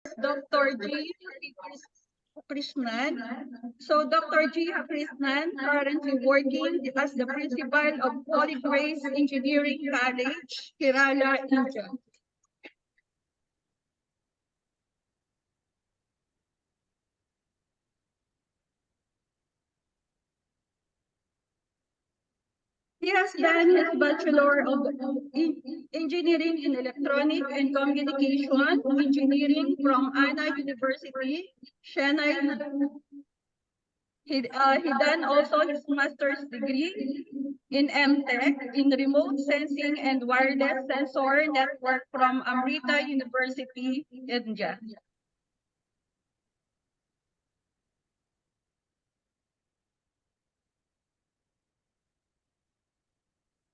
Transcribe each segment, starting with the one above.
Dr. G. Krishnan. So Dr. G. Krishnan currently working as the principal of Holy Grace Engineering College, Kerala, India. He has done his Bachelor of Engineering in Electronic and Communication Engineering from Anna University, Chennai. He done also his master's degree in MTech in Remote Sensing and Wireless Sensor Network from Amrita University, India.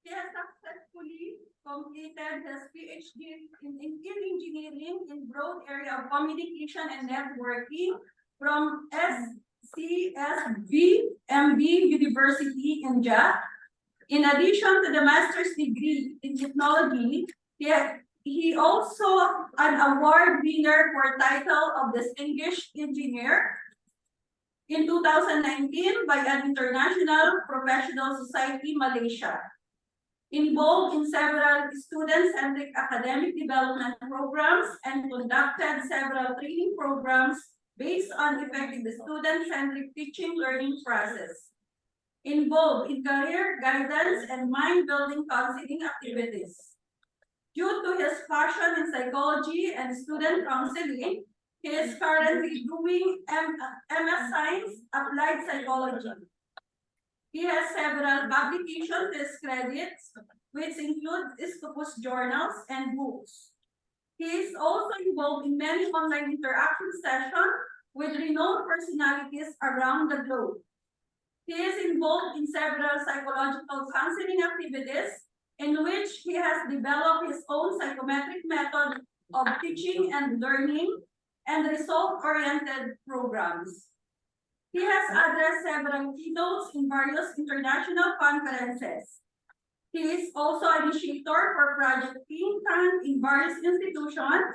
He has successfully completed his PhD in engineering in broad area of communication and networking from SCSB MB University, India. In addition to the master's degree in technology, he also an award winner for title of Distinguished Engineer in 2019 by an International Professional Society, Malaysia. Involved in several student-centric academic development programs and conducted several training programs based on effective student-centric teaching learning process. Involved in career guidance and mind-building counseling activities. Due to his passion in psychology and student counseling, he is currently doing MS Science Applied Psychology. He has several publications to his credits, which include Scopus journals and books. He is also involved in many online interaction sessions with renowned personalities around the globe. He is involved in several psychological counseling activities in which he has developed his own psychometric method of teaching and learning and result-oriented programs. He has addressed several keynotes in various international conferences. He is also an initiator for Project Think Tank in various institutions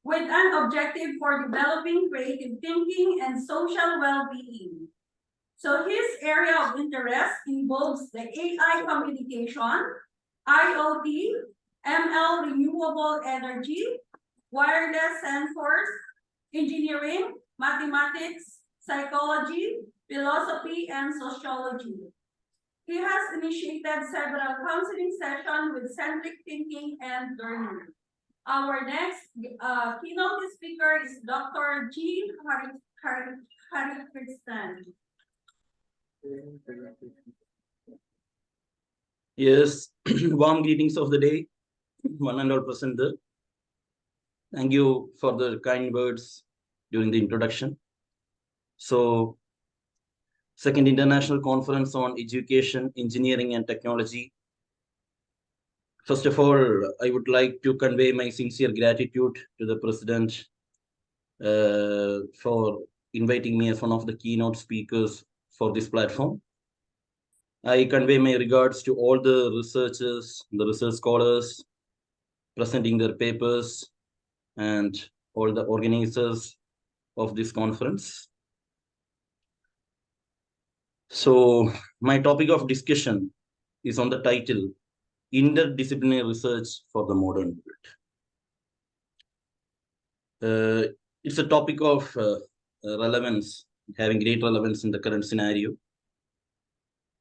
with an objective for developing creative thinking and social well-being. So his area of interest involves the AI communication, IoT, ML renewable energy, wireless sensors, engineering, mathematics, psychology, philosophy, and sociology. He has initiated several counseling sessions with centric thinking and learning. Our next keynote speaker is Dr. G. Krishnan. Yes, warm greetings of the day, one and all present there. Thank you for the kind words during the introduction. So, Second International Conference on Education, Engineering and Technology. First of all, I would like to convey my sincere gratitude to the President for inviting me as one of the keynote speakers for this platform. I convey my regards to all the researchers, the research scholars presenting their papers, and all the organizers of this conference. So my topic of discussion is on the title, Interdisciplinary Research for the Modern World. It's a topic of relevance, having great relevance in the current scenario.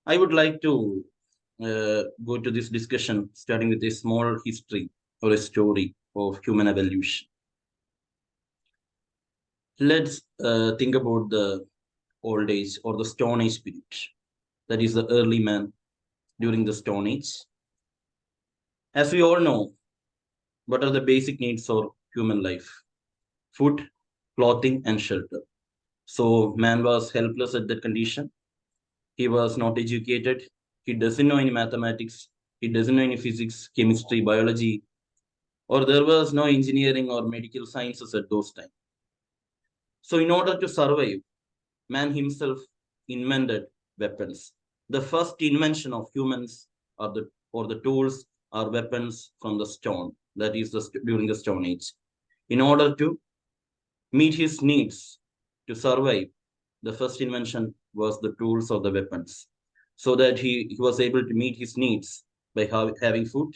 I would like to go to this discussion starting with a small history or a story of human evolution. Let's think about the old age or the Stone Age period. That is the early man during the Stone Age. As we all know, what are the basic needs for human life? Food, clothing, and shelter. So man was helpless at that condition. He was not educated. He doesn't know any mathematics. He doesn't know any physics, chemistry, biology, or there was no engineering or medical sciences at those times. So in order to survive, man himself invented weapons. The first invention of humans are the tools are weapons from the stone. That is during the Stone Age. In order to meet his needs to survive, the first invention was the tools or the weapons. So that he was able to meet his needs by having food,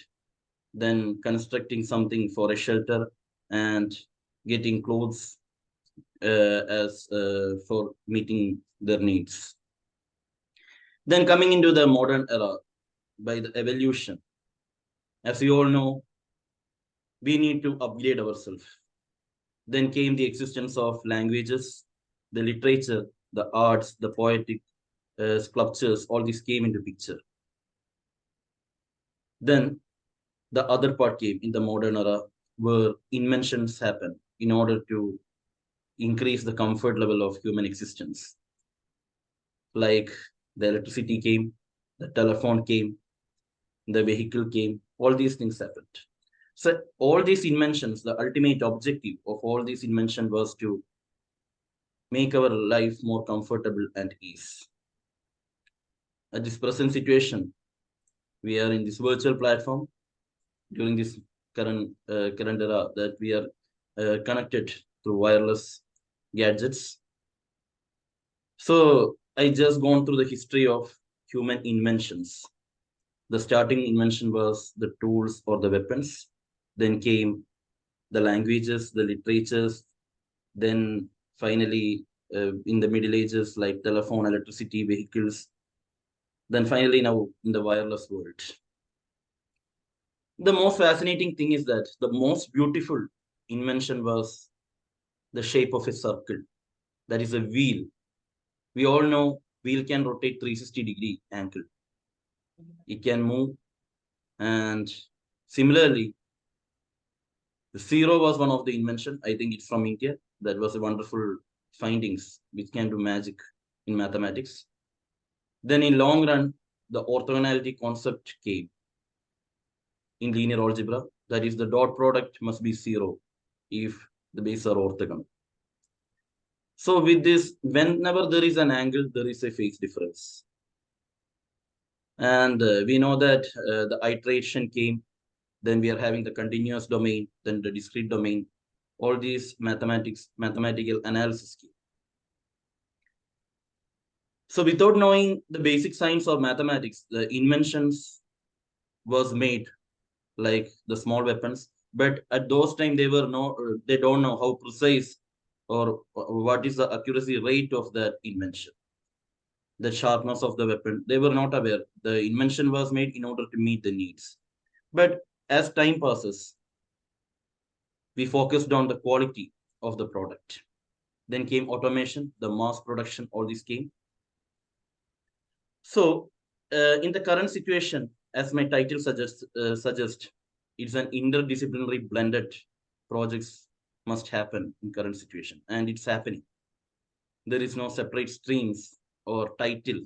then constructing something for a shelter, and getting clothes as for meeting their needs. Then coming into the modern era by the evolution, as we all know, we need to upgrade ourselves. Then came the existence of languages, the literature, the arts, the poetic sculptures, all these came into picture. Then the other part came in the modern era where inventions happen in order to increase the comfort level of human existence. Like the electricity came, the telephone came, the vehicle came, all these things happened. So all these inventions, the ultimate objective of all these inventions was to make our life more comfortable and ease. At this present situation, we are in this virtual platform during this current era that we are connected through wireless gadgets. So I just gone through the history of human inventions. The starting invention was the tools or the weapons. Then came the languages, the literatures. Then finally, in the Middle Ages, like telephone, electricity, vehicles. Then finally, now in the wireless world. The most fascinating thing is that the most beautiful invention was the shape of a circle. That is a wheel. We all know wheel can rotate 360-degree angle. It can move. And similarly, the zero was one of the invention. I think it's from India. That was a wonderful findings which can do magic in mathematics. Then in long run, the orthogonality concept came in linear algebra. That is the dot product must be zero if the bases are orthogonal. So with this, whenever there is an angle, there is a phase difference. And we know that the iteration came, then we are having the continuous domain, then the discrete domain, all these mathematical analysis came. So without knowing the basic science of mathematics, the inventions was made like the small weapons, but at those time they don't know how precise or what is the accuracy rate of that invention, the sharpness of the weapon. They were not aware. The invention was made in order to meet the needs. But as time passes, we focused on the quality of the product. Then came automation, the mass production, all this came. So, in the current situation, as my title suggests, it's an interdisciplinary blended projects must happen in current situation, and it's happening. There is no separate streams or title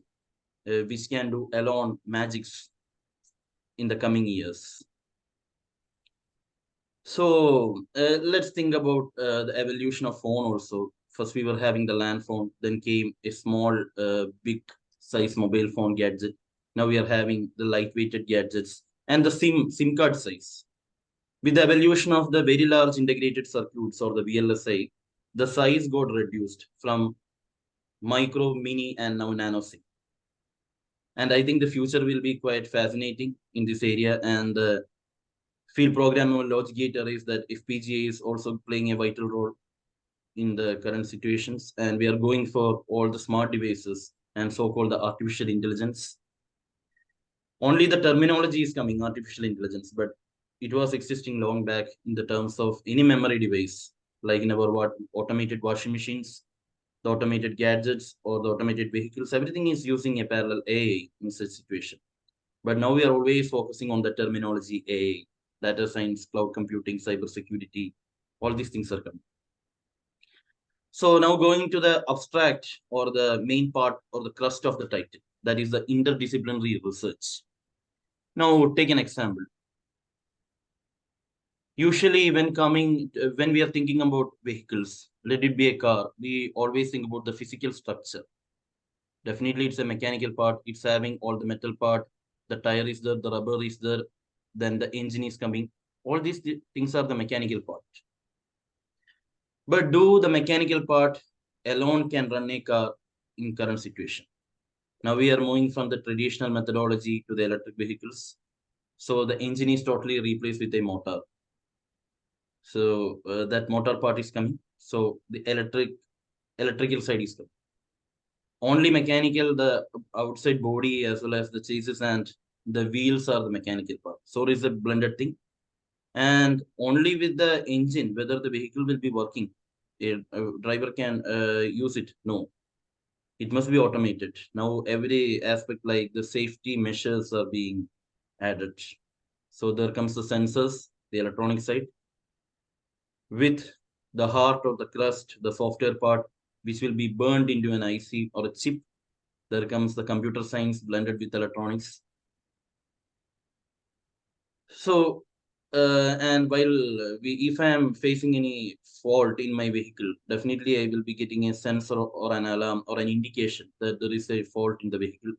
which can do alone magics in the coming years. So let's think about the evolution of phone also. First, we were having the land phone, then came a small, big size mobile phone gadget. Now we are having the lightweighted gadgets and the SIM card size. With the evolution of the very large integrated circuits or the VLSI, the size got reduced from micro, mini, and now nano SIM. And I think the future will be quite fascinating in this area. And the field programmable logic gate arrays, that FPGA is also playing a vital role in the current situations. And we are going for all the smart devices and so-called the artificial intelligence. Only the terminology is coming, artificial intelligence, but it was existing long back in the terms of any memory device, like in our automated washing machines, the automated gadgets, or the automated vehicles. Everything is using a parallel AI in such situation. But now we are always focusing on the terminology AI, data science, cloud computing, cyber security, all these things are coming. So now going to the abstract or the main part or the crust of the title, that is the interdisciplinary research. Now take an example. Usually when we are thinking about vehicles, let it be a car, we always think about the physical structure. Definitely it's a mechanical part. It's having all the metal part. The tire is there, the rubber is there, then the engine is coming. All these things are the mechanical part. But do the mechanical part alone can run a car in current situation? Now we are moving from the traditional methodology to the electric vehicles. So the engine is totally replaced with a motor. So that motor part is coming. So the electrical side is coming. Only mechanical, the outside body as well as the chassis and the wheels are the mechanical part. So it is a blended thing. And only with the engine, whether the vehicle will be working, a driver can use it. No, it must be automated. Now every aspect like the safety measures are being added. So there comes the sensors, the electronic side, with the heart or the crust, the software part, which will be burned into an IC or a chip. There comes the computer science blended with electronics. So, and while if I am facing any fault in my vehicle, definitely I will be getting a sensor or an alarm or an indication that there is a fault in the vehicle.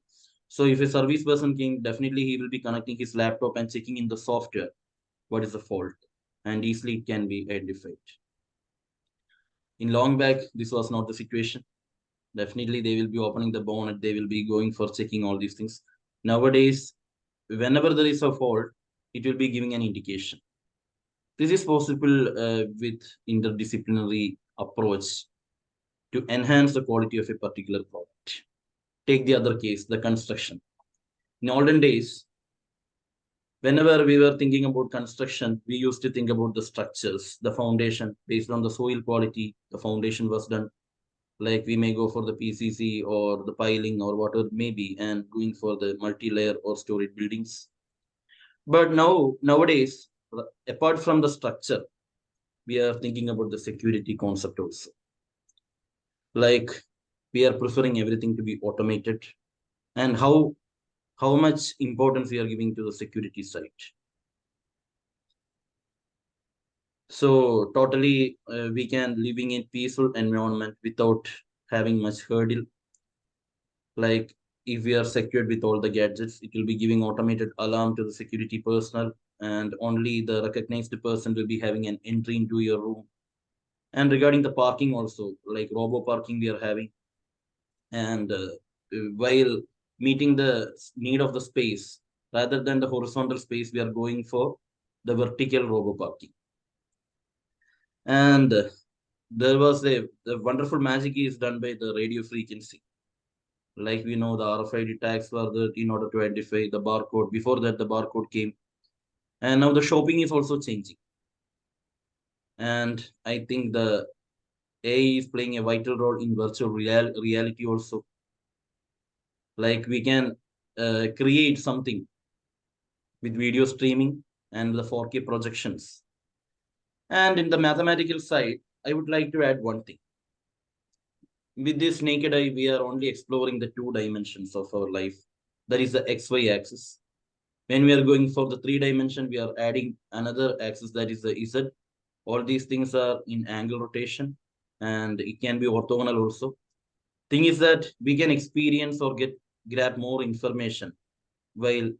So if a service person came, definitely he will be connecting his laptop and checking in the software what is the fault, and easily it can be identified. In long back, this was not the situation. Definitely they will be opening the bonnet, they will be going for checking all these things. Nowadays, whenever there is a fault, it will be giving an indication. This is possible with interdisciplinary approach to enhance the quality of a particular product. Take the other case, the construction. In olden days, whenever we were thinking about construction, we used to think about the structures, the foundation, based on the soil quality, the foundation was done. Like we may go for the PCC or the piling or whatever it may be, and going for the multi-layer or storage buildings. But nowadays, apart from the structure, we are thinking about the security concept also. Like we are preferring everything to be automated, and how much importance we are giving to the security side. So totally, we can living in peaceful environment without having much hurdle. Like if we are secured with all the gadgets, it will be giving automated alarm to the security personnel, and only the recognized person will be having an entry into your room. And regarding the parking also, like robo parking we are having, and while meeting the need of the space, rather than the horizontal space, we are going for the vertical robo parking. And there was the wonderful magic is done by the radio frequency. Like we know the RFID tags were there in order to identify the barcode. Before that, the barcode came, and now the shopping is also changing. And I think the AI is playing a vital role in virtual reality also. Like we can create something with video streaming and the 4K projections. And in the mathematical side, I would like to add one thing. With this naked eye, we are only exploring the two dimensions of our life. That is the XY axis. When we are going for the three dimension, we are adding another axis that is the Z. All these things are in angle rotation, and it can be orthogonal also. Thing is that we can experience or grab more information while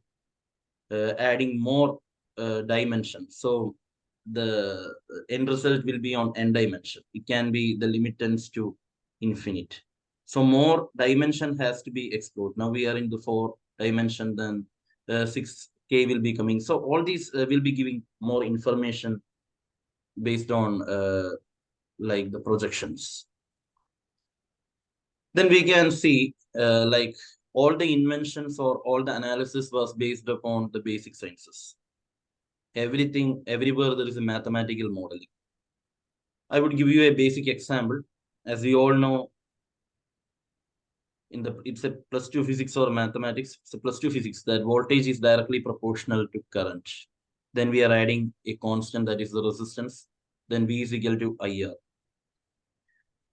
adding more dimensions. So the end result will be on n dimension. It can be the limit tends to infinite. So more dimension has to be explored. Now we are in the 4 dimension, then 6K will be coming. So all these will be giving more information based on like the projections. Then we can see like all the inventions or all the analysis was based upon the basic sciences. Everything, everywhere there is a mathematical modeling. I would give you a basic example. As we all know, it's a +2 physics or mathematics. It's a +2 physics that voltage is directly proportional to current. Then we are adding a constant that is the resistance. Then V is equal to IR.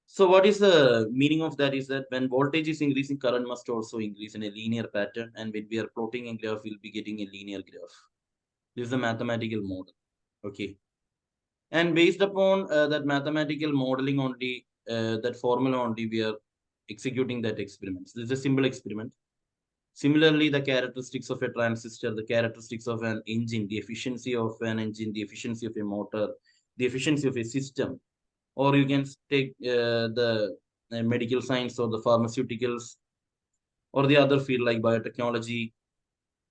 So what is the meaning of that is that when voltage is increasing, current must also increase in a linear pattern. And when we are plotting a graph, we'll be getting a linear graph. This is a mathematical model. Okay. And based upon that mathematical modeling only, that formula only, we are executing that experiment. This is a simple experiment. Similarly, the characteristics of a transistor, the characteristics of an engine, the efficiency of an engine, the efficiency of a motor, the efficiency of a system, or you can take the medical science or the pharmaceuticals or the other field like biotechnology.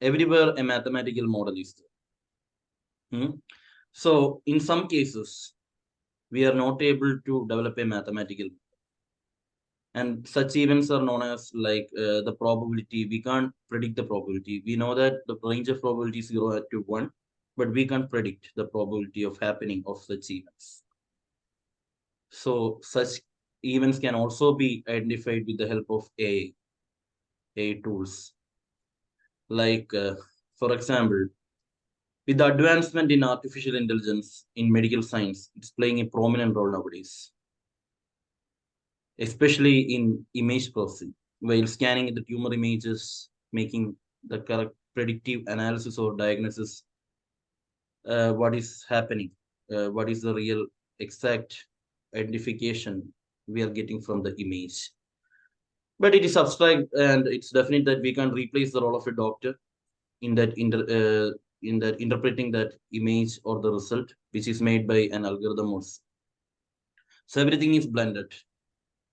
Everywhere a mathematical model is there. So in some cases, we are not able to develop a mathematical, and such events are known as like the probability. We can't predict the probability. We know that the range of probability is 0 to 1, but we can't predict the probability of happening of such events. So such events can also be identified with the help of AI tools. Like, for example, with the advancement in artificial intelligence in medical science, it's playing a prominent role nowadays, especially in image processing, while scanning the tumor images, making the correct predictive analysis or diagnosis, what is happening, what is the real exact identification we are getting from the image. But it is abstract, and it's definite that we can replace the role of a doctor in that in that interpreting that image or the result, which is made by an algorithm also. So everything is blended.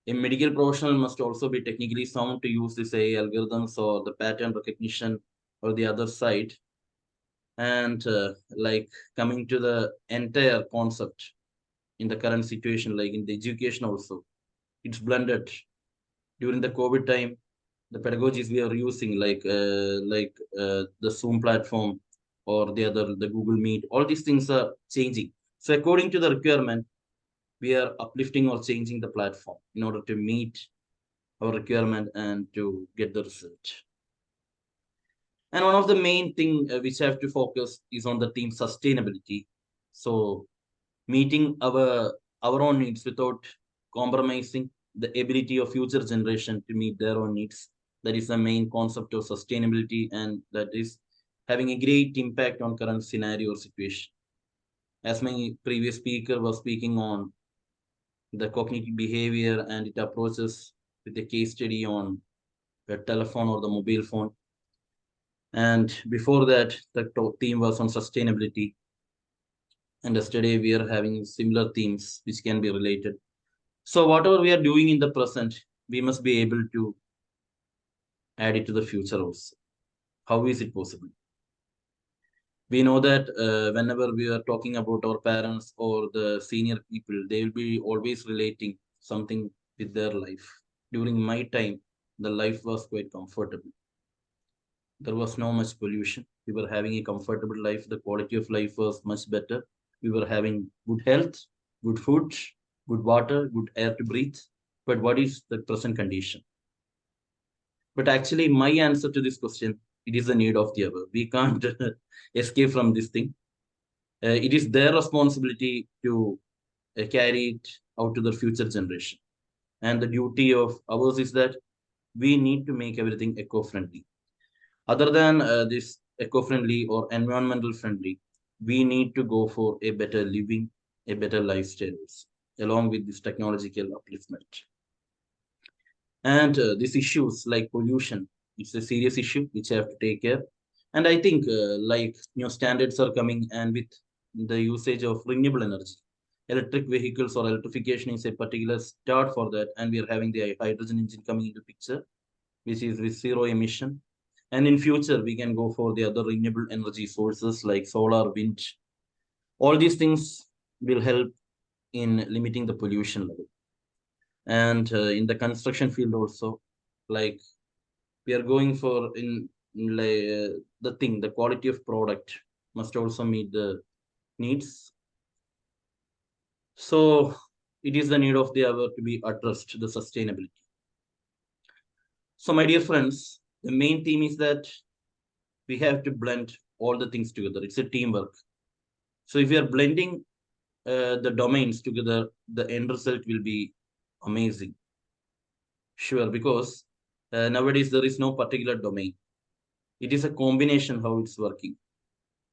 A medical professional must also be technically sound to use this AI algorithms or the pattern recognition or the other side. And like coming to the entire concept in the current situation, like in the education also, it's blended. During the COVID time, the pedagogies we are using, like the Zoom platform or the Google Meet, all these things are changing. So according to the requirement, we are uplifting or changing the platform in order to meet our requirement and to get the result. And one of the main thing which I have to focus is on the theme sustainability. So meeting our own needs without compromising the ability of future generation to meet their own needs. That is the main concept of sustainability, and that is having a great impact on current scenario or situation. As my previous speaker was speaking on the cognitive behavior, and it approaches with a case study on the telephone or the mobile phone. And before that, the theme was on sustainability. And yesterday we are having similar themes which can be related. So whatever we are doing in the present, we must be able to add it to the future also. How is it possible? We know that whenever we are talking about our parents or the senior people, they will be always relating something with their life. During my time, the life was quite comfortable. There was no much pollution. We were having a comfortable life. The quality of life was much better. We were having good health, good food, good water, good air to breathe. But what is the present condition? But actually, my answer to this question, it is the need of the hour. We can't escape from this thing. It is their responsibility to carry it out to the future generation. And the duty of ours is that we need to make everything eco-friendly. Other than this eco-friendly or environmental friendly, we need to go for a better living, a better lifestyle, along with this technological upliftment. And these issues like pollution, it's a serious issue which I have to take care. And I think like standards are coming, and with the usage of renewable energy, electric vehicles or electrification is a particular start for that. And we are having the hydrogen engine coming into picture, which is with zero emission. And in future, we can go for the other renewable energy sources like solar, wind. All these things will help in limiting the pollution level. And in the construction field also, like we are going for in like the quality of product must also meet the needs. So it is the need of the hour to be addressed, the sustainability. So my dear friends, the main theme is that we have to blend all the things together. It's a teamwork. So if we are blending the domains together, the end result will be amazing. Sure, because nowadays there is no particular domain. It is a combination how it's working.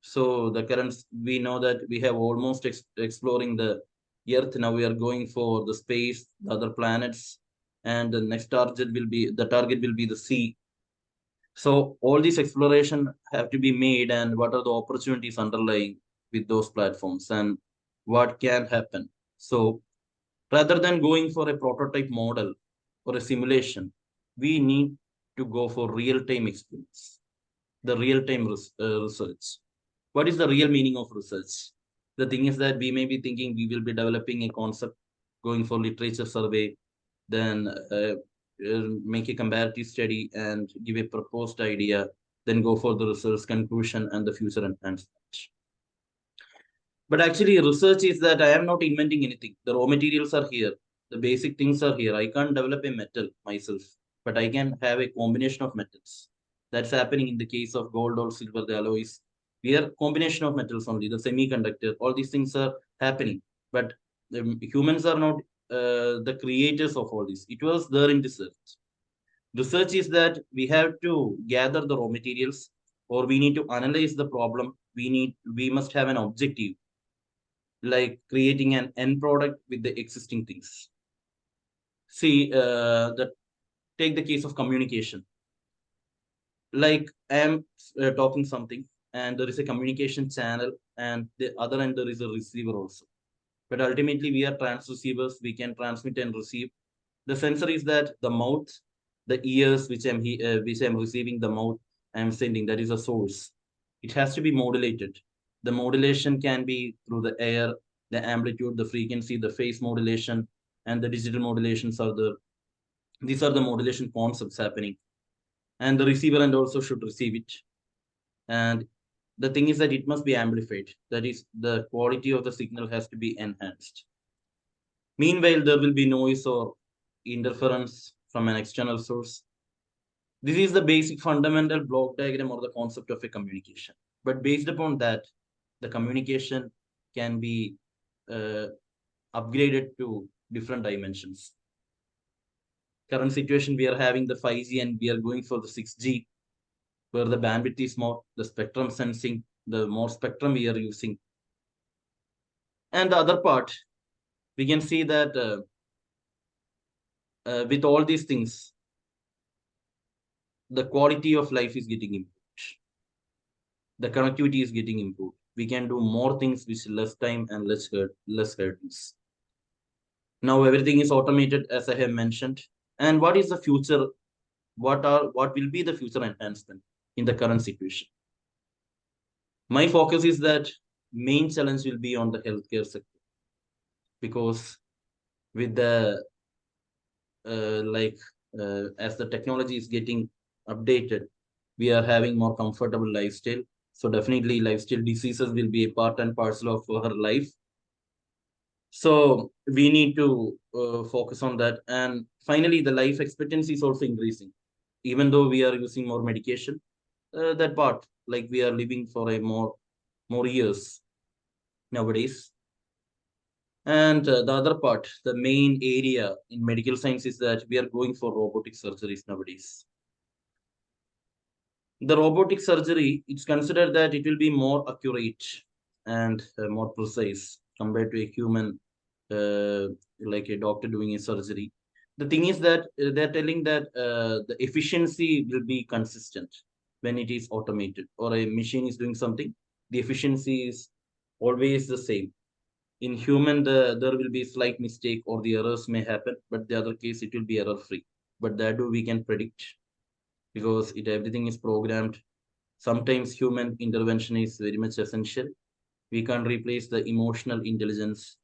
So the current, we know that we have almost exploring the Earth. Now we are going for the space, the other planets, and the next target will be the sea. So all these exploration have to be made, and what are the opportunities underlying with those platforms, and what can happen. So Rather than going for a prototype model or a simulation, we need to go for real-time experience, the real-time research. What is the real meaning of research? The thing is that we may be thinking we will be developing a concept, going for literature survey, then make a comparative study and give a proposed idea, then go for the research conclusion and the future enhancement. But actually, research is that I am not inventing anything. The raw materials are here. The basic things are here. I can't develop a metal myself, but I can have a combination of metals. That's happening in the case of gold or silver, the alloys. We are combination of metals only, the semiconductor. All these things are happening. But humans are not the creators of all this. It was there in research. Research is that we have to gather the raw materials or we need to analyze the problem. We must have an objective like creating an end product with the existing things. See, take the case of communication. Like I am talking something, and there is a communication channel, and the other end there is a receiver also. But ultimately, we are transceivers. We can transmit and receive. The sensor is that the mouth, the ears, which I'm receiving, the mouth I'm sending. That is a source. It has to be modulated. The modulation can be through the air, the amplitude, the frequency, the phase modulation, and the digital modulations are the. These are the modulation concepts happening, and the receiver and also should receive it. And the thing is that it must be amplified. That is, the quality of the signal has to be enhanced. Meanwhile, there will be noise or interference from an external source. This is the basic fundamental block diagram or the concept of a communication. But based upon that, the communication can be upgraded to different dimensions. Current situation, we are having the 5G and we are going for the 6G, where the bandwidth is more, the spectrum sensing, the more spectrum we are using. And the other part, we can see that with all these things, the quality of life is getting improved. The connectivity is getting improved. We can do more things with less time and less hurdles. Now everything is automated, as I have mentioned. And what is the future? What will be the future enhancement in the current situation? My focus is that main challenge will be on the healthcare sector, because with the as the technology is getting updated, we are having more comfortable lifestyle. So definitely lifestyle diseases will be a part and parcel of our life. So we need to focus on that. And finally, the life expectancy is also increasing. Even though we are using more medication, that part, like we are living for a more years nowadays. And the other part, the main area in medical science is that we are going for robotic surgeries nowadays. The robotic surgery, it's considered that it will be more accurate and more precise compared to a human, like a doctor doing a surgery. The thing is that they're telling that the efficiency will be consistent when it is automated or a machine is doing something. The efficiency is always the same. In human, there will be slight mistake or the errors may happen, but the other case it will be error free. But that do we can predict, because everything is programmed. Sometimes human intervention is very much essential. We can't replace the emotional intelligence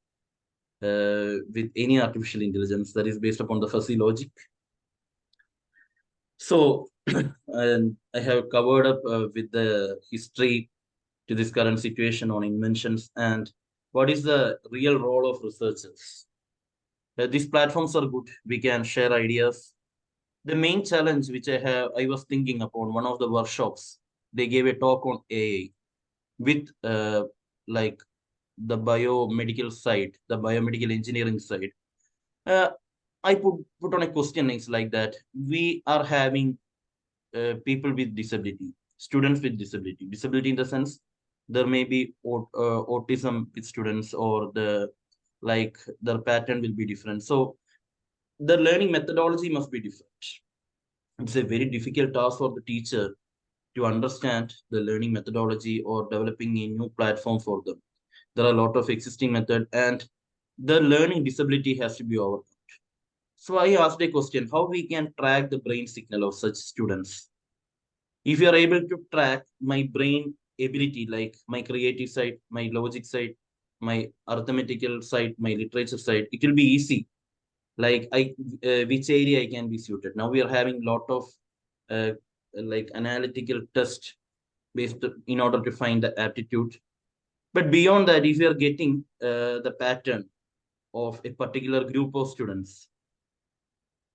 with any artificial intelligence that is based upon the fuzzy logic. So, and I have covered up with the history to this current situation on inventions and what is the real role of researchers. These platforms are good. We can share ideas. The main challenge which I was thinking upon one of the workshops, they gave a talk on AI with like the biomedical side, the biomedical engineering side. Uh, I put on a question is like that. We are having people with disability, students with disability. Disability in the sense there may be autism with students or like their pattern will be different. So the learning methodology must be different. It's a very difficult task for the teacher to understand the learning methodology or developing a new platform for them. There are a lot of existing method, and the learning disability has to be overcome. So I asked a question, how we can track the brain signal of such students? If you are able to track my brain ability, like my creative side, my logic side, my arithmetical side, my literature side, it will be easy. Like which area I can be suited. Now we are having lot of uh, like analytical test based in order to find the aptitude. But beyond that, if you are getting the pattern of a particular group of students,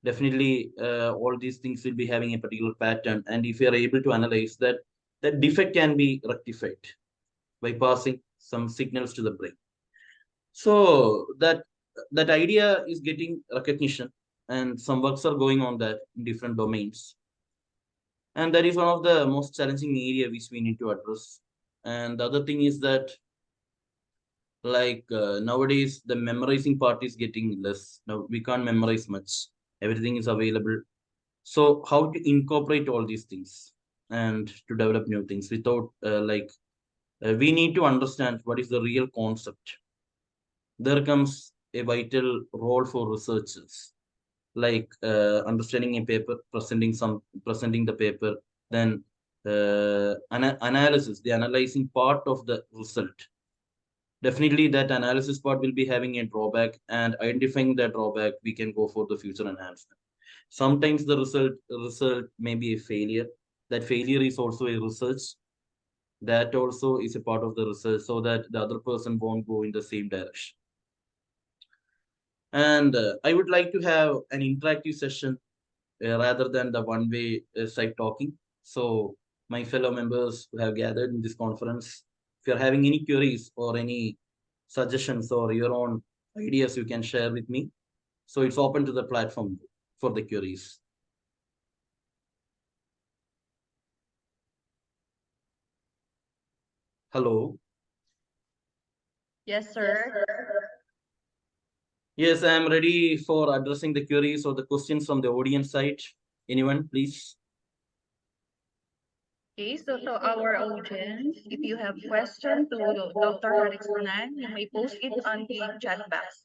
definitely all these things will be having a particular pattern, and if you are able to analyze that, that defect can be rectified by passing some signals to the brain. So that idea is getting recognition, and some works are going on that in different domains, and that is one of the most challenging area which we need to address. And the other thing is that, like nowadays the memorizing part is getting less. Now we can't memorize much, everything is available. So how to incorporate all these things and to develop new things without we need to understand what is the real concept. There comes a vital role for researchers, like understanding a paper, presenting the paper, then analysis, the analyzing part of the result. Definitely that analysis part will be having a drawback, and identifying that drawback we can go for the future enhancement. Sometimes the result may be a failure. That failure is also a research. That also is a part of the research, so that the other person won't go in the same direction. And I would like to have an interactive session rather than the one-way side talking. So my fellow members who have gathered in this conference, if you're having any queries or any suggestions or your own ideas, you can share with me. So it's open to the platform for the queries. Hello. Yes, sir. Yes, I am ready for addressing the queries or the questions from the audience side. Anyone, please? Okay, so to our audience, if you have question to Dr. Harrison, you may post it on the chat box.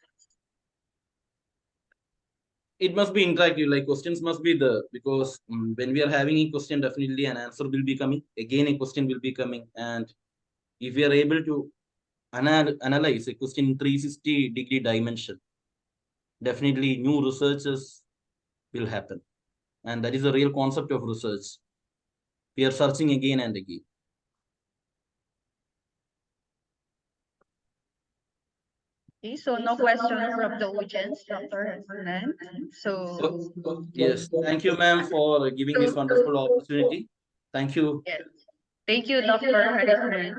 It must be interactive, like questions must be there, because when we are having a question, definitely an answer will be coming. Again, a question will be coming. And if we are able to analyze a question in 360-degree dimension, definitely new researches will happen. And that is the real concept of research. We are searching again and again. Okay, so no question from the audience, Dr. Harrison. So, Yes, thank you, ma'am, for giving this wonderful opportunity. Thank you. yes. Thank you, Dr. Harrison.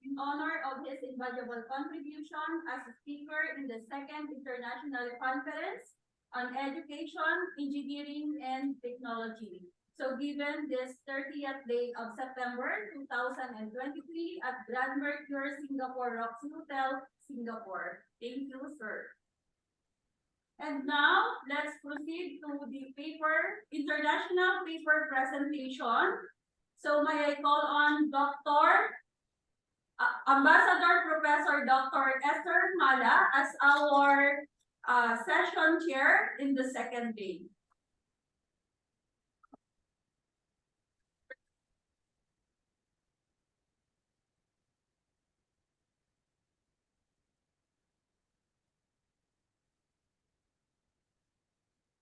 In honor of his invaluable contribution as a speaker in the second international conference on education, engineering, and technology. So given this 30th day of September 2023 at Grand Mercure Singapore Roxy Hotel, Singapore. Thank you, sir. And now, let's proceed to the international paper presentation. So may I call on Dr. Ambassador Professor Dr. Esther Mala as our session chair in the second day.